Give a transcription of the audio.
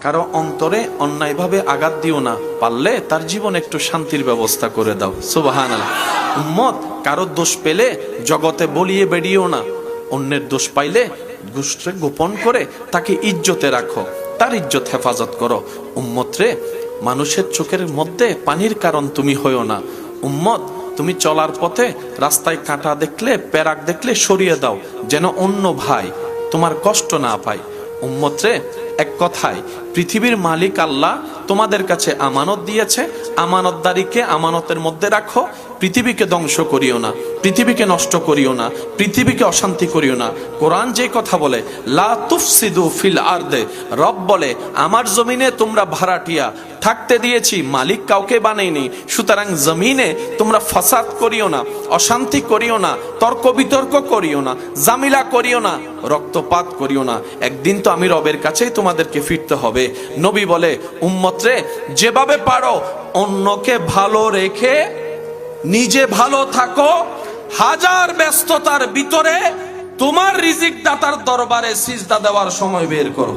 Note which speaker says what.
Speaker 1: কারো অন্তরে অন্যায়ভাবে আঘাত দিও না, পারলে তার জীবন একটু শান্তির ব্যবস্থা করে দাও। সুবহানাল্লাহ। উম্মত, কারো দোষ পেলে জগতে বলিয়ে বেরিয়েও না, অন্যের দোষ পাইলে দোষকে গোপন করে তাকে ইজ্জতে রাখো, তার ইজ্জত হেফাজত করো। উম্মত রে, মানুষের চোখের মধ্যে পানির কারণ তুমি হইও না। উম্মত, তুমি চলার পথে রাস্তায় কাঁটা দেখলে, পেরাক দেখলে সরিয়ে দাও, যেন অন্য ভাই তোমার কষ্ট না পায়। উম্মত রে, এক কথায় পৃথিবীর মালিক আল্লাহ তোমাদের কাছে আমানত দিয়েছে, আমানতদারিকে আমানতের মধ্যে রাখো। পৃথিবীকে ধ্বংস করিও না, পৃথিবীকে নষ্ট করিও না, পৃথিবীকে অশান্তি করিও না। কোরআন যে কথা বলে, লা তুফসিদু ফিল আরদে, রব বলে আমার জমিনে তোমরা ভাড়াটিয়া থাকতে দিয়েছি, মালিক কাউকে বানাইনি। সুতরাং জমিনে তোমরা ফাসাদ করিও না, অশান্তি করিও না, তর্ক বিতর্ক করিও না, জামিলা করিও না, রক্তপাত করিও না। একদিন তো আমি রবের কাছেই তোমাদেরকে ফিরতে হবে। নবী বলে, উম্মত রে, যেভাবে পারো অন্যকে ভালো রেখে নিজে ভালো থাকো। হাজার ব্যস্ততার ভিতরে তোমার রিজিক দাতার দরবারে সিজদা দেওয়ার সময় বের করো।